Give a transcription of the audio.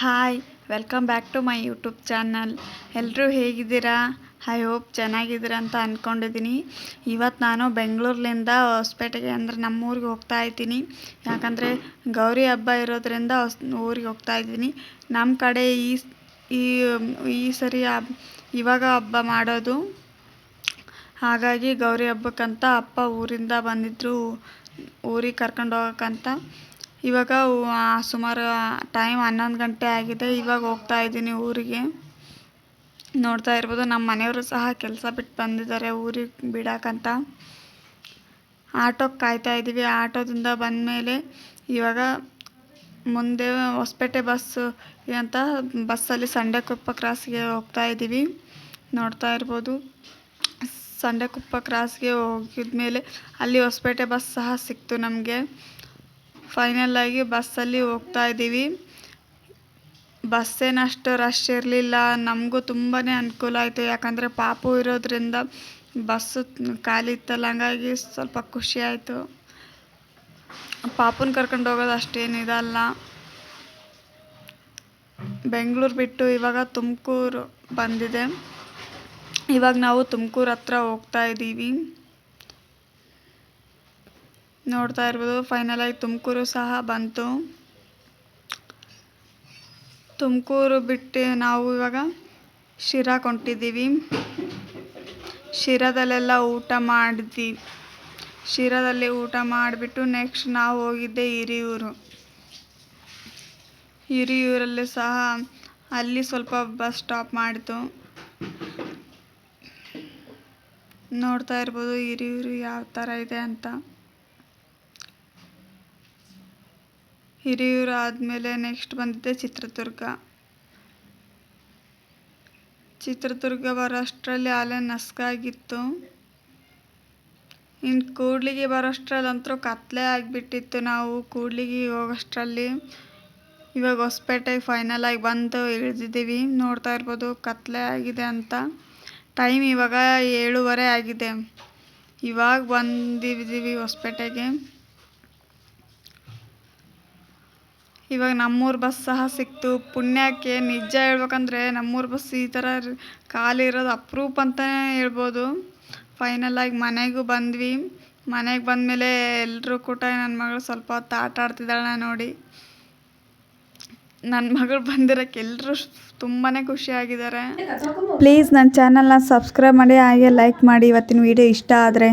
Hi welcome back to my YouTube channel. ಎಲ್ಲರೂ ಹೇಗಿದ್ದೀರಾ? I hope ಚೆನ್ನಾಗಿದ್ದೀರಾ ಅಂತ ಅಂದ್ಕೊಂಡಿದ್ದೀನಿ. ಇವತ್ತು ನಾನು ಬೆಂಗಳೂರಿನಿಂದ ಹೊಸಪೇಟೆಗೆ ಅಂದರೆ ನಮ್ಮೂರಿಗೆ ಹೋಗ್ತಾ ಇದ್ದೀನಿ. ಯಾಕಂದರೆ ಗೌರಿ ಹಬ್ಬ ಇರೋದ್ರಿಂದ ಊರಿಗೆ ಹೋಗ್ತಾ ಇದ್ದೀನಿ. ನಮ್ಮ ಕಡೆ ಈ ಈ ಸರಿ ಇವಾಗ ಹಬ್ಬ ಮಾಡೋದು. ಹಾಗಾಗಿ ಗೌರಿ ಹಬ್ಬಕ್ಕಂತ ಅಪ್ಪ ಊರಿಂದ ಬಂದಿದ್ದರು ಊರಿಗೆ ಕರ್ಕೊಂಡು ಹೋಗೋಕ್ಕಂತ. ಇವಾಗ ಸುಮಾರು ಟೈಮ್ 11 ಗಂಟೆ ಆಗಿದೆ. ಇವಾಗ ಹೋಗ್ತಾ ಇದ್ದೀನಿ ಊರಿಗೆ. ನೋಡ್ತಾ ಇರ್ಬೋದು, ನಮ್ಮ ಮನೆಯವರು ಸಹ ಕೆಲಸ ಬಿಟ್ಟು ಬಂದಿದ್ದಾರೆ ಊರಿಗೆ ಬಿಡೋಕ್ಕಂತ. ಆಟೋಕ್ಕೆ ಕಾಯ್ತಾ ಇದ್ದೀವಿ. ಆಟೋದಿಂದ ಬಂದಮೇಲೆ ಇವಾಗ ಮುಂದೆ ಹೊಸಪೇಟೆ ಅಂತ ಬಸ್ಸಲ್ಲಿ ಸಂಡೆಕೊಪ್ಪ ಕ್ರಾಸ್ಗೆ ಹೋಗ್ತಾ ಇದ್ದೀವಿ. ನೋಡ್ತಾ ಇರ್ಬೋದು, ಸಂಡೆಕೊಪ್ಪ ಕ್ರಾಸ್ಗೆ ಹೋಗಿದ್ಮೇಲೆ ಅಲ್ಲಿ ಹೊಸಪೇಟೆ ಬಸ್ ಸಹ ಸಿಕ್ತು ನಮಗೆ. ಫೈನಲ್ ಆಗಿ ಬಸ್ಸಲ್ಲಿ ಹೋಗ್ತಾ ಇದ್ದೀವಿ. ಬಸ್ಸೇನಷ್ಟು ರಶ್ ಇರಲಿಲ್ಲ. ನಮಗೂ ತುಂಬಾ ಅನುಕೂಲ ಆಯಿತು. ಯಾಕಂದರೆ ಪಾಪು ಇರೋದ್ರಿಂದ ಬಸ್ಸು ಖಾಲಿ ಇತ್ತಲ್ಲ, ಹಂಗಾಗಿ ಸ್ವಲ್ಪ ಖುಷಿ ಆಯಿತು. ಪಾಪುನ ಕರ್ಕೊಂಡು ಹೋಗೋದು ಅಷ್ಟೇನಿದಲ್ಲ. ಬೆಂಗಳೂರು ಬಿಟ್ಟು ಇವಾಗ ತುಮಕೂರು ಬಂದಿದೆ. ಇವಾಗ ನಾವು ತುಮಕೂರು ಹತ್ರ ಹೋಗ್ತಾ ಇದ್ದೀವಿ. ನೋಡ್ತಾ ಇರ್ಬೋದು, ಫೈನಲ್ ಆಗಿ ತುಮಕೂರು ಸಹ ಬಂತು. ತುಮಕೂರು ಬಿಟ್ಟು ನಾವು ಇವಾಗ ಶಿರಾಕ್ಕೆ ಹೊಂಟಿದ್ದೀವಿ. ಶಿರಾದಲ್ಲೆಲ್ಲ ಊಟ ಮಾಡಿದ್ವಿ. ಶಿರಾದಲ್ಲಿ ಊಟ ಮಾಡಿಬಿಟ್ಟು ನೆಕ್ಸ್ಟ್ ನಾವು ಹೋಗಿದ್ದೆ ಹಿರಿಯೂರಲ್ಲಿ ಸಹ ಅಲ್ಲಿ ಸ್ವಲ್ಪ ಬಸ್ ಸ್ಟಾಪ್ ಮಾಡಿತು. ನೋಡ್ತಾ ಇರ್ಬೋದು ಹಿರಿಯೂರು ಯಾವ ಥರ ಇದೆ ಅಂತ. ಹಿರಿಯೂರು ಆದಮೇಲೆ ನೆಕ್ಸ್ಟ್ ಬಂದಿದ್ದೆ ಚಿತ್ರದುರ್ಗ ಬರೋ ಅಷ್ಟರಲ್ಲಿ ಅಲ್ಲೇ ನಸ್ಕಾಗಿತ್ತು. ಇನ್ನು ಕೂಡ್ಲಿಗಿ ಬರೋ ಅಷ್ಟರಲ್ಲಂತೂ ಕತ್ಲೆ ಆಗಿಬಿಟ್ಟಿತ್ತು. ನಾವು ಕೂಡ್ಲಿಗಿ ಹೋಗೋಷ್ಟರಲ್ಲಿ ಇವಾಗ ಹೊಸಪೇಟೆಗೆ ಫೈನಲ್ ಆಗಿ ಬಂದು ಇಳಿದಿದ್ದೀವಿ. ನೋಡ್ತಾ ಇರ್ಬೋದು ಕತ್ಲೆ ಆಗಿದೆ ಅಂತ. ಟೈಮ್ ಇವಾಗ 7:30 ಆಗಿದೆ. ಇವಾಗ ಬಂದಿದ್ದೀವಿ ಹೊಸಪೇಟೆಗೆ. ಇವಾಗ ನಮ್ಮೂರು ಬಸ್ ಸಹ ಸಿಕ್ತು. ಪುಣ್ಯಕ್ಕೆ ನಿಜ ಹೇಳ್ಬೇಕಂದ್ರೆ ನಮ್ಮೂರು ಬಸ್ ಈ ಥರ ಖಾಲಿ ಇರೋದು ಅಪರೂಪ ಅಂತಲೇ ಹೇಳ್ಬೋದು. ಫೈನಲ್ ಆಗಿ ಮನೆಗೂ ಬಂದ್ವಿ. ಮನೆಗೆ ಬಂದಮೇಲೆ ಎಲ್ಲರೂ ಕೂಡ ನನ್ನ ಮಗಳು ಸ್ವಲ್ಪ ಹೊತ್ತು ಆಟ ಆಡ್ತಿದ್ದಾಳೆ ನೋಡಿ. ನನ್ನ ಮಗಳು ಬಂದಿರೋಕ್ಕೆ ಎಲ್ಲರೂ ತುಂಬಾ ಖುಷಿಯಾಗಿದ್ದಾರೆ. ಪ್ಲೀಸ್ ನನ್ನ ಚಾನಲ್ನ ಸಬ್ಸ್ಕ್ರೈಬ್ ಮಾಡಿ, ಹಾಗೆ ಲೈಕ್ ಮಾಡಿ ಇವತ್ತಿನ ವಿಡಿಯೋ ಇಷ್ಟ ಆದರೆ.